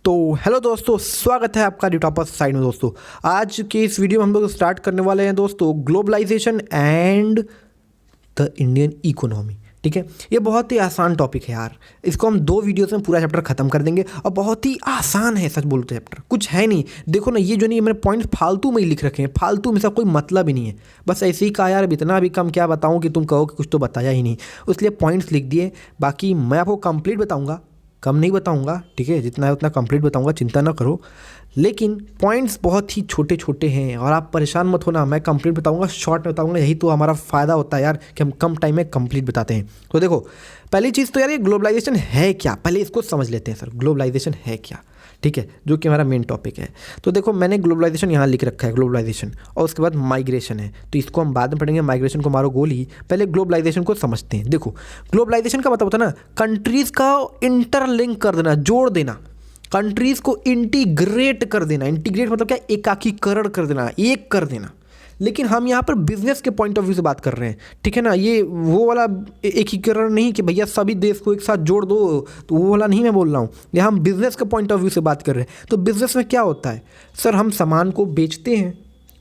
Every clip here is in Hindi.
तो हेलो दोस्तों, स्वागत है आपका ड्यूटॉपर्स साइड में। दोस्तों आज के इस वीडियो में हम लोग स्टार्ट करने वाले हैं दोस्तों globalisation and the Indian economy. ठीक है, ये बहुत ही आसान टॉपिक है यार। इसको हम 2 वीडियोस में पूरा चैप्टर खत्म कर देंगे और बहुत ही आसान है, सच बोलते चैप्टर कुछ है नहीं। देखो ना, ये जो नहीं, मैंने पॉइंट फालतू में ही लिख रखे हैं, फालतू में सब कोई मतलब ही नहीं है। बस ऐसे ही कहा यार, अब इतना भी कम क्या बताऊँ कि तुम कहो कि कुछ तो बताया ही नहीं, इसलिए पॉइंट्स लिख दिए। बाकी मैं आपको कंप्लीट बताऊँगा, कम नहीं बताऊंगा, ठीक है। जितना है उतना कंप्लीट बताऊंगा, चिंता ना करो। लेकिन पॉइंट्स बहुत ही छोटे छोटे हैं और आप परेशान मत होना, मैं कंप्लीट बताऊंगा, शॉर्ट में बताऊंगा। यही तो हमारा फ़ायदा होता है यार कि हम कम टाइम में कंप्लीट बताते हैं। तो देखो, पहली चीज़ तो यार, ये ग्लोबलाइजेशन है क्या, पहले इसको समझ लेते हैं। सर ग्लोबलाइजेशन है क्या, ठीक है, जो कि हमारा मेन टॉपिक है। तो देखो, मैंने ग्लोबलाइजेशन यहाँ लिख रखा है, ग्लोबलाइजेशन, और उसके बाद माइग्रेशन है, तो इसको हम बाद में पढ़ेंगे। माइग्रेशन को मारो गोली, पहले ग्लोबलाइजेशन को समझते हैं। देखो, ग्लोबलाइजेशन का मतलब होता है ना, कंट्रीज़ का इंटरलिंक कर देना, जोड़ देना, कंट्रीज़ को इंटीग्रेट कर देना। इंटीग्रेट मतलब क्या, एकाकीकरण कर देना, एक कर देना। लेकिन हम यहाँ पर बिजनेस के पॉइंट ऑफ व्यू से बात कर रहे हैं, ठीक है ना। ये वो वाला एकीकरण नहीं कि भैया सभी देश को एक साथ जोड़ दो, तो वो वाला नहीं मैं बोल रहा हूँ। यहाँ हम बिजनेस के पॉइंट ऑफ व्यू से बात कर रहे हैं। तो बिजनेस में क्या होता है सर, हम सामान को बेचते हैं,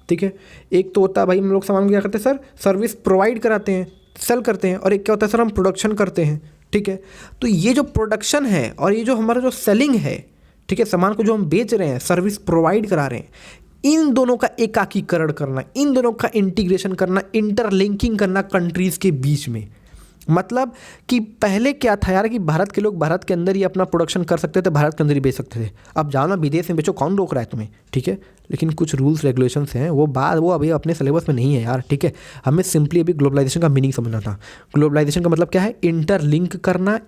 ठीक है। एक तो होता है भाई, हम लोग सामान को क्या करते हैं सर, सर्विस प्रोवाइड कराते हैं, सेल करते हैं। और एक क्या होता है सर, हम प्रोडक्शन करते हैं, ठीक है। तो ये जो प्रोडक्शन है और ये जो हमारा जो सेलिंग है, ठीक है, सामान को जो हम बेच रहे हैं, सर्विस प्रोवाइड करा रहे हैं, इन दोनों का एकाकीकरण करना, इन दोनों का इंटीग्रेशन करना, इंटरलिंकिंग करना कंट्रीज़ के बीच में। मतलब कि पहले क्या था यार, कि भारत के लोग भारत के अंदर ही अपना प्रोडक्शन कर सकते थे, भारत के अंदर ही बेच सकते थे। अब जाओ ना विदेश में बेचो, कौन रोक रहा है तुम्हें, ठीक है। लेकिन कुछ रूल्स रेगुलेशंस हैं, वो अभी अपने सिलेबस में नहीं है यार, ठीक है। हमें सिंपली अभी ग्लोबलाइजेशन का मीनिंग समझना था। ग्लोबलाइजेशन का मतलब क्या है, इंटरलिंक करना,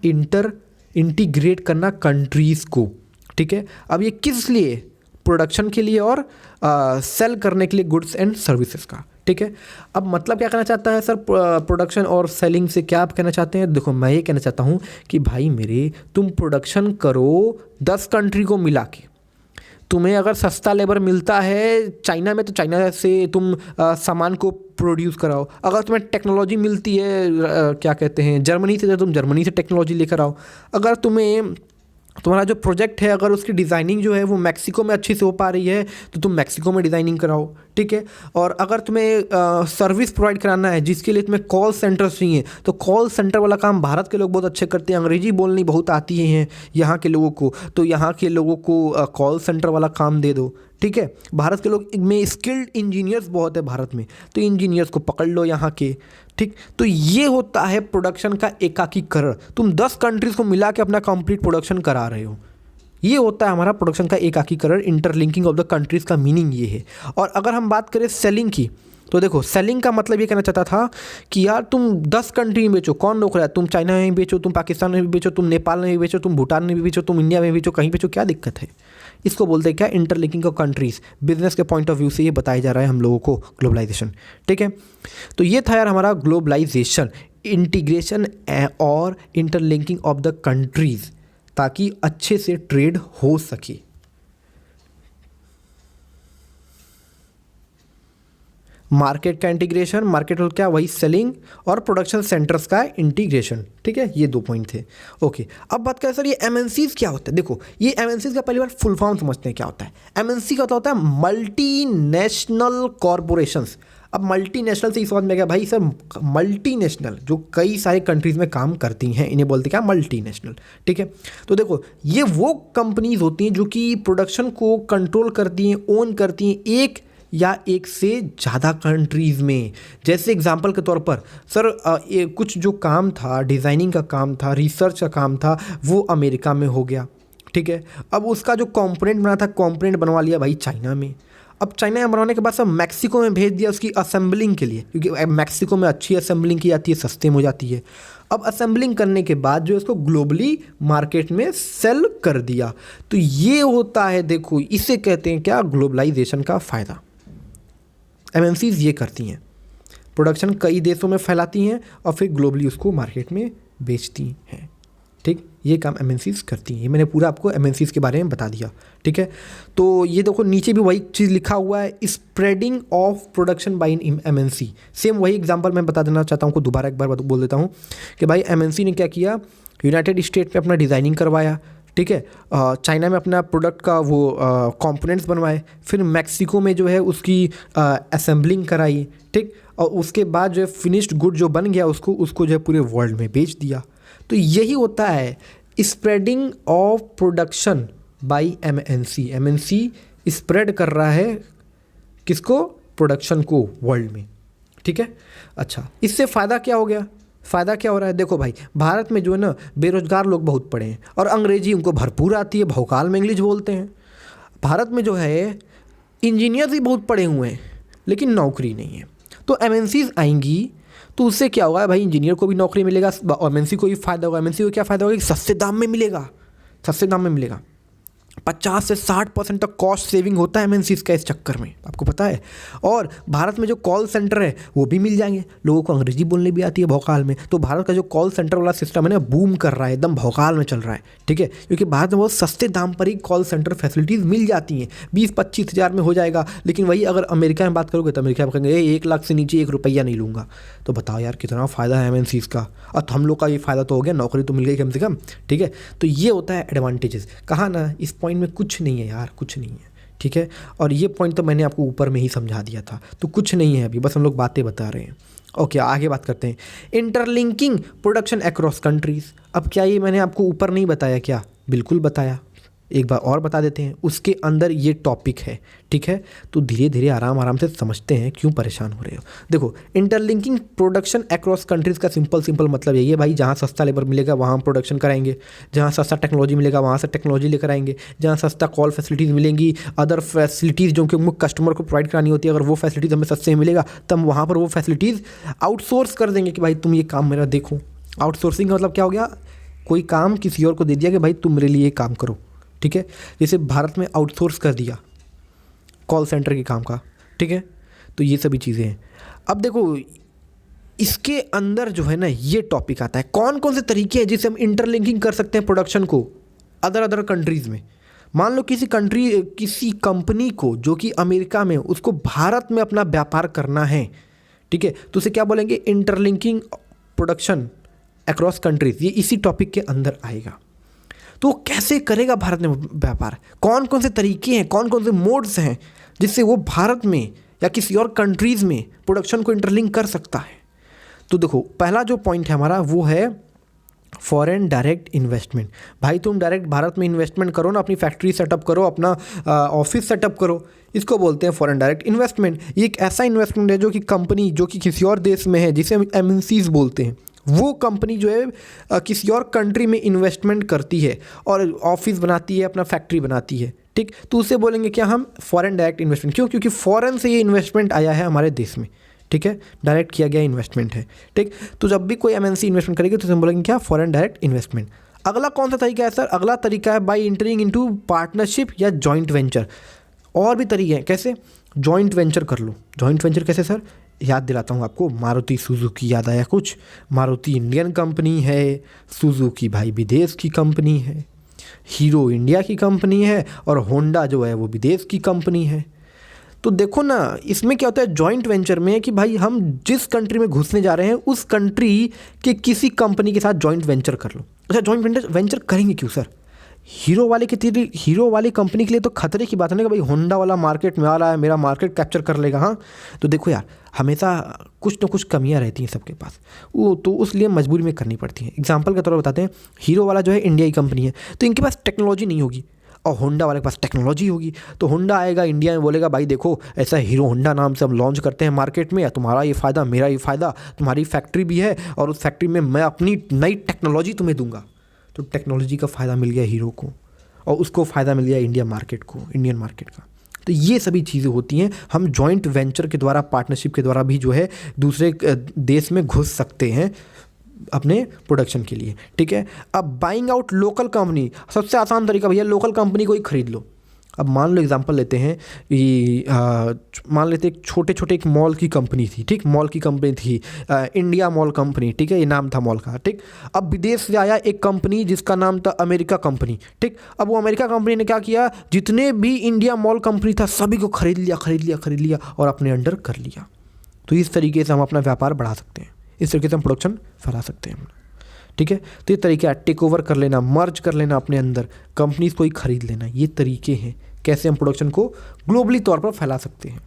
इंटीग्रेट करना कंट्रीज़ को, ठीक है। अब ये किस लिए, प्रोडक्शन के लिए और सेल करने के लिए, गुड्स एंड सर्विसेज का, ठीक है। अब मतलब क्या कहना चाहता है सर, प्रोडक्शन और सेलिंग से क्या आप कहना चाहते हैं। देखो, मैं ये कहना चाहता हूँ कि भाई मेरे, तुम प्रोडक्शन करो 10 कंट्री को मिला के। तुम्हें अगर सस्ता लेबर मिलता है चाइना में, तो चाइना से तुम सामान को प्रोड्यूस कराओ। अगर तुम्हें टेक्नोलॉजी मिलती है क्या कहते हैं, जर्मनी से, तो तुम जर्मनी से टेक्नोलॉजी लेकर आओ। अगर तुम्हारा जो प्रोजेक्ट है, अगर उसकी डिज़ाइनिंग जो है वो मैक्सिको में अच्छी से हो पा रही है, तो तुम मैक्सिको में डिज़ाइनिंग कराओ, ठीक है। और अगर तुम्हें सर्विस प्रोवाइड कराना है, जिसके लिए तुम्हें कॉल सेंटर चाहिए, तो कॉल सेंटर वाला काम भारत के लोग बहुत अच्छे करते हैं। अंग्रेजी बोलनी बहुत आती है यहाँ के लोगों को, तो यहाँ के लोगों को कॉल सेंटर वाला काम दे दो, ठीक है। भारत के लोग में स्किल्ड इंजीनियर्स बहुत है भारत में, तो इंजीनियर्स को पकड़ लो यहाँ के, ठीक। तो ये होता है प्रोडक्शन का एकाकीकरण। तुम 10 कंट्रीज़ को मिला के अपना कंप्लीट प्रोडक्शन करा रहे हो, ये होता है हमारा प्रोडक्शन का एकाकीकरण, इंटरलिंकिंग ऑफ द कंट्रीज़ का मीनिंग ये है। और अगर हम बात करें सेलिंग की, तो देखो, सेलिंग का मतलब ये कहना चाहता था कि यार तुम 10 कंट्री में बेचो, कौन रोक रहा है। तुम चाइना में भी बेचो, तुम पाकिस्तान में भी बेचो, तुम नेपाल में भी बेचो, तुम भूटान में भी बेचो, तुम इंडिया में भी बेचो, कहीं बेचो, क्या दिक्कत है। इसको बोलते हैं क्या, इंटरलिंकिंग ऑफ कंट्रीज़। बिजनेस के पॉइंट ऑफ व्यू से ये बताया जा रहा है हम लोगों को ग्लोबलाइजेशन, ठीक है। तो ये था यार हमारा ग्लोबलाइजेशन, इंटीग्रेशन और इंटरलिंकिंग ऑफ द कंट्रीज़, ताकि अच्छे से ट्रेड हो सके। मार्केट का इंटीग्रेशन, मार्केट हो क्या, वही सेलिंग, और प्रोडक्शन सेंटर्स का इंटीग्रेशन, ठीक है। ये 2 पॉइंट थे, ओके। अब बात करें सर, ये एमएनसीज क्या होता है। देखो, ये एमएनसीज का पहली बार फुल फॉर्म समझते हैं क्या होता है। एमएनसी का होता है मल्टीनेशनल कॉरपोरेशंस। अब मल्टीनेशनल से इस बात में क्या भाई सर, मल्टीनेशनल जो कई सारे कंट्रीज़ में काम करती हैं, इन्हें बोलते क्या, मल्टीनेशनल, ठीक है। तो देखो, ये वो कंपनीज होती हैं जो कि प्रोडक्शन को कंट्रोल करती हैं, ओन करती हैं एक या एक से ज़्यादा कंट्रीज़ में। जैसे एग्जांपल के तौर पर सर, कुछ जो काम था, डिज़ाइनिंग का काम था, रिसर्च का काम था, वो अमेरिका में हो गया, ठीक है। अब उसका जो कंपोनेंट बना था, कंपोनेंट बनवा लिया भाई चाइना में। अब चाइना में बनवाने के बाद सब मैक्सिको में भेज दिया उसकी असेंबलिंग के लिए, क्योंकि मैक्सिको में अच्छी असेंबलिंग की जाती है, सस्ते में हो जाती है। अब असेंबलिंग करने के बाद जो इसको ग्लोबली मार्केट में सेल कर दिया। तो ये होता है, देखो, इसे कहते हैं क्या, ग्लोबलाइजेशन का फ़ायदा। एमएनसीज ये करती हैं, प्रोडक्शन कई देशों में फैलाती हैं और फिर ग्लोबली उसको मार्केट में बेचती हैं, ठीक। ये काम एमएनसीज करती हैं। ये मैंने पूरा आपको एमएनसीज के बारे में बता दिया, ठीक है। तो ये देखो, नीचे भी वही चीज़ लिखा हुआ है, spreading of production by MNC. Same वही एग्जांपल मैं बता देना चाहता हूँ, दोबारा एक बार बोल देता हूँ कि भाई एमएनसी ने क्या किया, यूनाइटेड स्टेट में अपना डिज़ाइनिंग करवाया, ठीक है। चाइना में अपना प्रोडक्ट का वो कंपोनेंट्स बनवाए, फिर मैक्सिको में जो है उसकी असेंबलिंग कराई, ठीक, और उसके बाद जो है फिनिश्ड गुड जो बन गया उसको जो है पूरे वर्ल्ड में बेच दिया। तो यही होता है spreading of production by MNC. MNC spread कर रहा है किसको? प्रोडक्शन को वर्ल्ड में, ठीक है। अच्छा, इससे फ़ायदा क्या हो गया? फ़ायदा क्या हो रहा है? देखो भाई, भारत में जो है ना बेरोजगार लोग बहुत पड़े हैं और अंग्रेजी उनको भरपूर आती है, भौकाल में इंग्लिश बोलते हैं। भारत में जो है इंजीनियर्स भी बहुत पढ़े हुए हैं लेकिन नौकरी नहीं है। तो एमएनसीज आएंगी तो उससे क्या होगा भाई? इंजीनियर को भी नौकरी मिलेगा, एमएनसी को भी फ़ायदा होगा। एमएनसी को क्या फ़ायदा होगा कि सस्ते दाम में मिलेगा, सस्ते दाम में मिलेगा। 50 से 60% तक कॉस्ट सेविंग होता है एमएनसीज का इस चक्कर में, आपको पता है। और भारत में जो कॉल सेंटर है वो भी मिल जाएंगे, लोगों को अंग्रेजी बोलने भी आती है भौकाल में। तो भारत का जो कॉल सेंटर वाला सिस्टम है ना बूम कर रहा है, एकदम भौकाल में चल रहा है, ठीक है। क्योंकि भारत में बहुत सस्ते दाम पर ही कॉल सेंटर फैसिलिटीज़ मिल जाती हैं, 20-25 हज़ार में हो जाएगा। लेकिन वही अगर अमेरिका में बात करोगे तो अमेरिका में कहेंगे 1 लाख से नीचे 1 रुपया नहीं लूँगा। तो बताओ यार कितना फ़ायदा है एमएनसीज का। और हम लोग का ये फ़ायदा तो हो गया, नौकरी तो मिल गई कम से कम, ठीक है। तो ये होता है एडवांटेजेस। कहा ना इस पॉइंट में कुछ नहीं है यार, कुछ नहीं है, ठीक है। और ये पॉइंट तो मैंने आपको ऊपर में ही समझा दिया था, तो कुछ नहीं है अभी, बस हम लोग बातें बता रहे हैं। ओके, आगे बात करते हैं। Interlinking production across countries. अब क्या ये मैंने आपको ऊपर नहीं बताया क्या? बिल्कुल बताया, एक बार और बता देते हैं। उसके अंदर ये टॉपिक है, ठीक है। तो धीरे धीरे आराम से समझते हैं, क्यों परेशान हो रहे हो। देखो, इंटरलिंकिंग प्रोडक्शन अक्रॉस कंट्रीज़ का सिंपल मतलब यही है भाई, जहाँ सस्ता लेबर मिलेगा वहाँ हम प्रोडक्शन कराएंगे, जहाँ सस्ता टेक्नोलॉजी मिलेगा वहाँ से टेक्नोलॉजी लेकर आएंगे, जहाँ सस्ता कॉल फैसिलिटीज़ मिलेंगी, अदर फैसिलिटीज़ जो कि कस्टमर को प्रोवाइड करानी होती है, अगर वो फैसिलिटीज़ हमें सस्ते में मिलेगा तब वहाँ पर वो फैसिलिटीज़ आउटसोर्स कर देंगे कि भाई तुम ये काम मेरा देखो। आउटसोर्सिंग का मतलब क्या हो गया? कोई काम किसी और को दे दिया कि भाई तुम मेरे लिए ये काम करो, ठीक है। जैसे भारत में आउटसोर्स कर दिया कॉल सेंटर के काम का, ठीक है। तो ये सभी चीज़ें हैं। अब देखो, इसके अंदर जो है ना ये टॉपिक आता है, कौन कौन से तरीके हैं जिससे हम इंटरलिंकिंग कर सकते हैं प्रोडक्शन को अदर कंट्रीज़ में। मान लो किसी कंपनी को जो कि अमेरिका में, उसको भारत में अपना व्यापार करना है, ठीक है। तो उसे क्या बोलेंगे? Interlinking production across countries. ये इसी टॉपिक के अंदर आएगा। तो कैसे करेगा भारत में व्यापार? कौन कौन से तरीके हैं, कौन कौन से मोड्स हैं जिससे वो भारत में या किसी और कंट्रीज़ में प्रोडक्शन को इंटरलिंक कर सकता है? तो देखो, पहला जो पॉइंट है हमारा वो है फॉरेन डायरेक्ट इन्वेस्टमेंट। भाई तुम डायरेक्ट भारत में इन्वेस्टमेंट करो ना, अपनी फैक्ट्री सेटअप करो, अपना ऑफिस सेटअप करो, इसको बोलते हैं फॉरेन डायरेक्ट इन्वेस्टमेंट। ये एक ऐसा इन्वेस्टमेंट है जो कि कंपनी जो कि किसी और देश में है, जिसे हम एमएनसीज बोलते हैं, वो कंपनी जो है किसी और कंट्री में इन्वेस्टमेंट करती है और ऑफिस बनाती है, अपना फैक्ट्री बनाती है, ठीक। तो उसे बोलेंगे क्या हम? Foreign direct investment. क्यों? क्योंकि फॉरेन से ये इन्वेस्टमेंट आया है हमारे देश में, ठीक है, डायरेक्ट किया गया इन्वेस्टमेंट है, ठीक। तो जब भी कोई एमएनसी इन्वेस्टमेंट करेगी तो हम बोलेंगे क्या? Foreign direct investment. अगला कौन सा तरीका है सर? अगला तरीका है बाई एंटरिंग इनटू पार्टनरशिप या जॉइंट वेंचर। और भी तरीके हैं, कैसे? जॉइंट वेंचर कर लो। जॉइंट वेंचर कैसे सर? याद दिलाता हूँ आपको, मारुति सुजुकी याद आया कुछ? मारुति इंडियन कंपनी है, सुजुकी भाई विदेश की कंपनी है, हीरो इंडिया की कंपनी है और होंडा जो है वो विदेश की कंपनी है। तो देखो ना, इसमें क्या होता है जॉइंट वेंचर में कि भाई हम जिस कंट्री में घुसने जा रहे हैं उस कंट्री के किसी कंपनी के साथ जॉइंट वेंचर कर लो। अच्छा, जॉइंट वेंचर करेंगे क्यों सर? हीरो वाली कंपनी के लिए तो खतरे की बात है ना कि भाई होंडा वाला मार्केट में आ रहा है, मेरा मार्केट कैप्चर कर लेगा। हाँ, तो देखो यार, हमेशा कुछ ना कुछ कमियां रहती हैं सबके पास, वो तो उसलिए मजबूरी में करनी पड़ती हैं। एग्जांपल के तौर पर बताते हैं, हीरो वाला जो है इंडिया की कंपनी है, तो इनके पास टेक्नोलॉजी नहीं होगी और होंडा वाले के पास टेक्नोलॉजी होगी। तो होंडा आएगा इंडिया में, बोलेगा भाई देखो ऐसा हीरो होंडा नाम से हम लॉन्च करते हैं मार्केट में, तुम्हारा ये फ़ायदा मेरा ये फ़ायदा, तुम्हारी फैक्ट्री भी है और उस फैक्ट्री में मैं अपनी नई टेक्नोलॉजी तुम्हें दूंगा। तो टेक्नोलॉजी का फ़ायदा मिल गया हीरो को और उसको फ़ायदा मिल गया इंडियन मार्केट का। तो ये सभी चीज़ें होती हैं। हम जॉइंट वेंचर के द्वारा, पार्टनरशिप के द्वारा भी जो है दूसरे देश में घुस सकते हैं अपने प्रोडक्शन के लिए, ठीक है। अब बाइंग आउट लोकल कंपनी, सबसे आसान तरीका भैया, लोकल कंपनी को ही खरीद लो। अब मान लो एग्जांपल लेते हैं कि मान लेते एक छोटे एक मॉल की कंपनी थी, ठीक। मॉल की कंपनी थी इंडिया मॉल कंपनी, ठीक है, ये नाम था मॉल का, ठीक। अब विदेश से आया एक कंपनी जिसका नाम था अमेरिका कंपनी, ठीक। अब वो अमेरिका कंपनी ने क्या किया, जितने भी इंडिया मॉल कंपनी था सभी को खरीद लिया और अपने अंडर कर लिया। तो इस तरीके से हम अपना व्यापार बढ़ा सकते हैं, इस तरीके से हम प्रोडक्शन फैला सकते हैं, ठीक है। तो ये तरीका है, टेक ओवर कर लेना, मर्ज कर लेना अपने अंदर, कंपनीज को ही खरीद लेना। ये तरीके हैं कैसे हम प्रोडक्शन को ग्लोबली तौर पर फैला सकते हैं।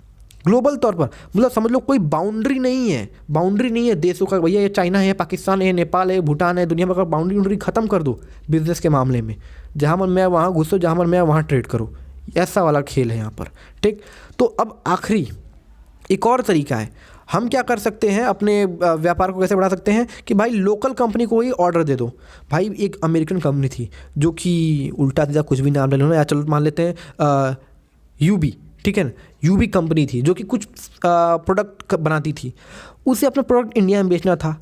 ग्लोबल तौर पर मतलब समझ लो कोई बाउंड्री नहीं है, बाउंड्री नहीं है देशों का, भैया ये चाइना है, पाकिस्तान है, नेपाल है, भूटान है, दुनिया में अगर बाउंड्री ख़त्म कर दो बिजनेस के मामले में, जहाँ मन मैं वहाँ घुसो, जहाँ मन मैं वहाँ ट्रेड करो, ऐसा वाला खेल है यहाँ पर, ठीक। तो अब आखिरी एक और तरीका है, हम क्या कर सकते हैं, अपने व्यापार को कैसे बढ़ा सकते हैं कि भाई लोकल कंपनी को ही ऑर्डर दे दो। भाई एक अमेरिकन कंपनी थी जो कि उल्टा सीधा कुछ भी नाम ले लो ना, या चलो मान लेते हैं यूबी, ठीक है ना, यूबी कंपनी थी जो कि कुछ प्रोडक्ट बनाती थी, उसे अपना प्रोडक्ट इंडिया में बेचना था।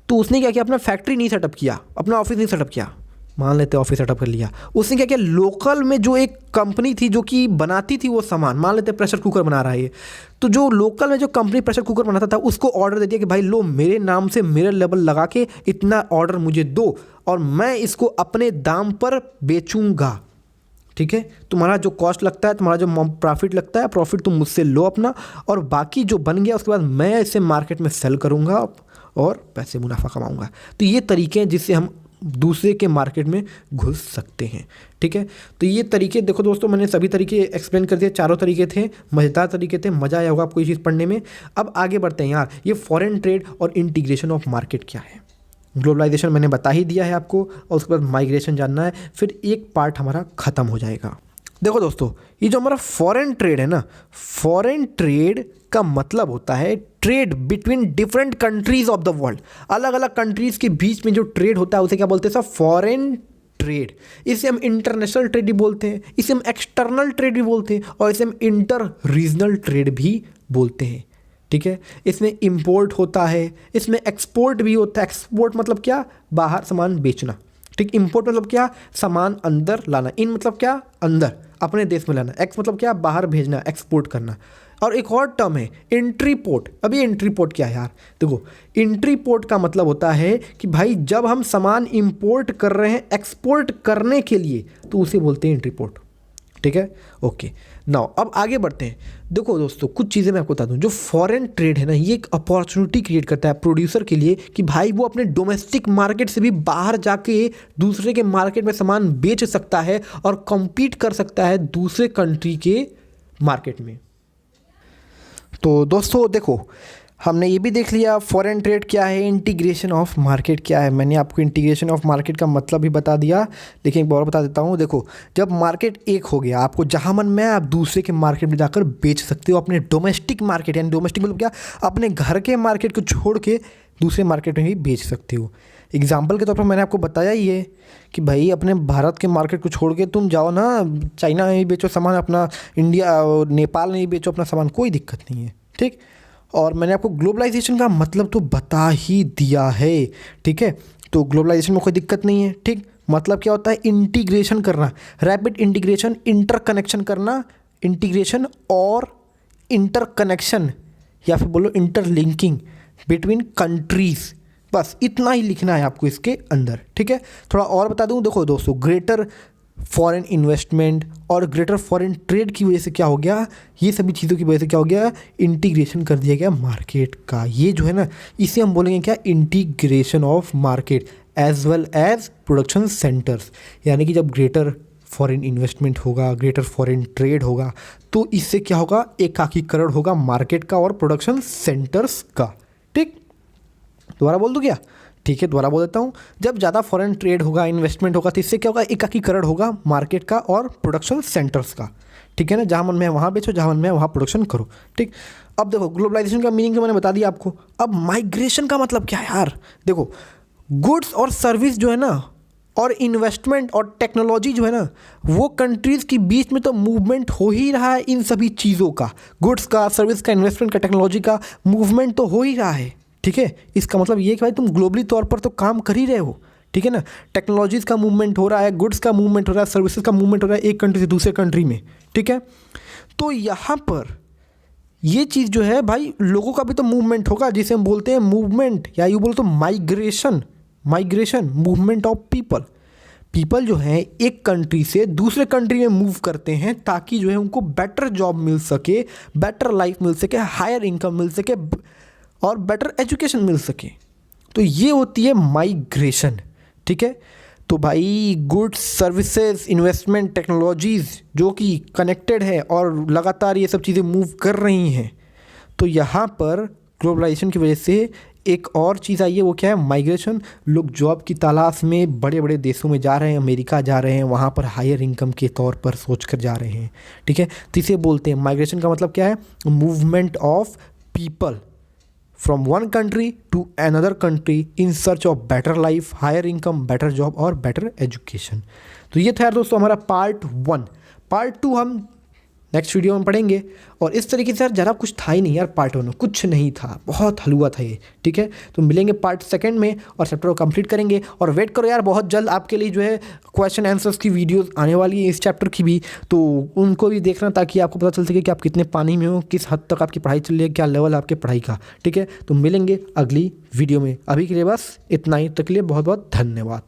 तो उसने क्या किया, अपना फैक्ट्री नहीं सेटअप किया, अपना ऑफिस नहीं सेटअप किया, मान लेते ऑफिस सेटअप कर लिया, उसने क्या किया, लोकल में जो एक कंपनी थी जो कि बनाती थी वो सामान, मान लेते प्रेशर कुकर बना रहा है ये, तो जो लोकल में जो कंपनी प्रेशर कुकर बनाता था उसको ऑर्डर दे दिया कि भाई लो मेरे नाम से मेरे लेबल लगा के इतना ऑर्डर मुझे दो और मैं इसको अपने दाम पर बेचूंगा, ठीक है। तुम्हारा जो कॉस्ट लगता है, तुम्हारा जो प्रॉफिट लगता है, प्रॉफिट तुम मुझसे लो अपना, और बाकी जो बन गया उसके बाद मैं इसे मार्केट में सेल करूँगा और पैसे मुनाफा कमाऊँगा। तो ये तरीके हैं जिससे हम दूसरे के मार्केट में घुस सकते हैं, ठीक है। तो ये तरीके देखो दोस्तों, मैंने सभी तरीके एक्सप्लेन कर दिए, चारों तरीके थे, मज़ेदार तरीके थे, मज़ा आया होगा आपको ये चीज़ पढ़ने में। अब आगे बढ़ते हैं यार, ये फॉरेन ट्रेड और इंटीग्रेशन ऑफ मार्केट क्या है। ग्लोबलाइजेशन मैंने बता ही दिया है आपको, और उसके बाद माइग्रेशन जानना है, फिर एक पार्ट हमारा ख़त्म हो जाएगा। देखो दोस्तों, ये जो हमारा फॉरेन ट्रेड है ना, फॉरेन ट्रेड का मतलब होता है trade between different countries of the world. अलग अलग कंट्रीज़ के बीच में जो ट्रेड होता है उसे क्या बोलते हैं सब, फॉरेन ट्रेड। इसे हम इंटरनेशनल ट्रेड भी बोलते हैं, इसे हम एक्सटर्नल ट्रेड भी बोलते हैं, और इसे हम इंटर रीजनल ट्रेड भी बोलते हैं, ठीक है। इसमें इंपोर्ट होता है, इसमें एक्सपोर्ट भी होता है। एक्सपोर्ट मतलब क्या, बाहर सामान बेचना, ठीक। इंपोर्ट मतलब क्या, सामान अंदर लाना। इन मतलब क्या, अंदर अपने देश में लाना। एक्स मतलब क्या, बाहर भेजना, एक्सपोर्ट करना। और एक और टर्म है एंट्री पोर्ट। अब ये एंट्री पोर्ट क्या है यार, देखो एंट्री पोर्ट का मतलब होता है कि भाई जब हम सामान इंपोर्ट कर रहे हैं एक्सपोर्ट करने के लिए, तो उसे बोलते हैं एंट्री पोर्ट, ठीक है। ओके नाउ अब आगे बढ़ते हैं। देखो दोस्तों, कुछ चीज़ें मैं आपको बता दूं, जो फॉरेन ट्रेड है ना, ये एक अपॉर्चुनिटी क्रिएट करता है प्रोड्यूसर के लिए कि भाई वो अपने डोमेस्टिक मार्केट से भी बाहर जाके दूसरे के मार्केट में सामान बेच सकता है और कम्पीट कर सकता है दूसरे कंट्री के मार्केट में। तो दोस्तों देखो, हमने ये भी देख लिया फॉरेन ट्रेड क्या है, इंटीग्रेशन ऑफ मार्केट क्या है। मैंने आपको इंटीग्रेशन ऑफ मार्केट का मतलब भी बता दिया, लेकिन एक बार बता देता हूँ। देखो, जब मार्केट एक हो गया, आपको जहाँ मन में आप दूसरे के मार्केट में जाकर बेच सकते हो। अपने डोमेस्टिक मार्केट, यानी डोमेस्टिक मतलब क्या, अपने घर के मार्केट को छोड़ के दूसरे मार्केट में भी बेच सकते हो। एग्जाम्पल के तौर पर मैंने आपको बताया ही है कि भाई अपने भारत के मार्केट को छोड़ के तुम जाओ ना, चाइना में भी बेचो सामान अपना, इंडिया और नेपाल में भी बेचो अपना सामान, कोई दिक्कत नहीं है, ठीक। और मैंने आपको ग्लोबलाइजेशन का मतलब तो बता ही दिया है, ठीक है। तो ग्लोबलाइजेशन में कोई दिक्कत नहीं है, ठीक। मतलब क्या होता है, इंटीग्रेशन करना, रैपिड इंटीग्रेशन, इंटरकनेक्शन करना, इंटीग्रेशन और इंटरकनेक्शन, या फिर बोलो इंटरलिंकिंग बिटवीन कंट्रीज़। बस इतना ही लिखना है आपको इसके अंदर, ठीक है। थोड़ा और बता दूं, देखो दोस्तों, ग्रेटर फॉरेन इन्वेस्टमेंट और ग्रेटर फॉरेन ट्रेड की वजह से क्या हो गया, ये सभी चीज़ों की वजह से क्या हो गया, इंटीग्रेशन कर दिया गया मार्केट का। ये जो है ना, इसे हम बोलेंगे क्या, integration of market as well as production centres. यानी कि जब ग्रेटर फॉरेन इन्वेस्टमेंट होगा, ग्रेटर फॉरेन ट्रेड होगा, तो इससे क्या होगा, एकाकीकरण होगा मार्केट का और प्रोडक्शन सेंटर्स का, ठीक। दोबारा बोल दूँ क्या, ठीक है, दोबारा बोल देता हूँ। जब ज़्यादा फॉरेन ट्रेड होगा, इन्वेस्टमेंट होगा, तो इससे क्या होगा, एकाकीकरण होगा मार्केट का और प्रोडक्शन सेंटर्स का, ठीक है ना। जहाँ मन में वहाँ बेचो, जहाँ मन में वहाँ प्रोडक्शन करो, ठीक। अब देखो, ग्लोबलाइजेशन का मीनिंग तो मैंने बता दिया आपको। अब माइग्रेशन का मतलब क्या है यार, देखो गुड्स और सर्विस जो है ना, और इन्वेस्टमेंट और टेक्नोलॉजी जो है ना, वो कंट्रीज़ के बीच में तो मूवमेंट हो ही रहा है। इन सभी चीज़ों का, गुड्स का, सर्विस का, इन्वेस्टमेंट का, टेक्नोलॉजी का मूवमेंट तो हो ही रहा है, ठीक है। इसका मतलब ये कि भाई तुम ग्लोबली तौर पर तो काम कर ही रहे हो, ठीक है ना। टेक्नोलॉजीज़ का मूवमेंट हो रहा है, गुड्स का मूवमेंट हो रहा है, सर्विसेज का मूवमेंट हो रहा है एक कंट्री से दूसरे कंट्री में, ठीक है। तो यहाँ पर ये चीज़ जो है भाई, लोगों का भी तो मूवमेंट होगा, जिसे हम बोलते हैं मूवमेंट, या यूँ बोलो तो migration. Migration, movement of people. People जो हैं एक कंट्री से दूसरे कंट्री में मूव करते हैं ताकि जो है उनको बेटर जॉब मिल सके, बेटर लाइफ मिल सके, हायर इनकम मिल सके और बेटर एजुकेशन मिल सके। तो ये होती है माइग्रेशन, ठीक है। तो भाई गुड्स सर्विसेज इन्वेस्टमेंट टेक्नोलॉजीज़ जो कि कनेक्टेड है और लगातार ये सब चीज़ें मूव कर रही हैं, तो यहाँ पर ग्लोबलाइजेशन की वजह से एक और चीज़ आई है, वो क्या है, माइग्रेशन। लोग जॉब की तलाश में बड़े बड़े देशों में जा रहे हैं, अमेरिका जा रहे हैं, वहाँ पर हायर इनकम के तौर पर सोच कर जा रहे हैं, ठीक है। तो इसे बोलते हैं माइग्रेशन का मतलब क्या है, movement of people from one country to another country in search of better life, higher income, better job और बेटर एजुकेशन। तो ये था यार दोस्तों हमारा पार्ट 1। पार्ट 2 हम नेक्स्ट वीडियो में पढ़ेंगे। और इस तरीके से यार ज़रा कुछ था ही नहीं यार, पार्ट 1 में कुछ नहीं था, बहुत हलवा था ये, ठीक है। तो मिलेंगे पार्ट 2 में और चैप्टर को कंप्लीट करेंगे। और वेट करो यार, बहुत जल्द आपके लिए जो है क्वेश्चन आंसर्स की वीडियोस आने वाली है इस चैप्टर की भी, तो उनको भी देखना ताकि आपको पता चल सके कि आप कितने पानी में हो, किस हद तक आपकी पढ़ाई चल रही है, क्या लेवल आपके पढ़ाई का, ठीक है। तो मिलेंगे अगली वीडियो में, अभी के लिए बस इतना ही, तक के लिए बहुत बहुत धन्यवाद।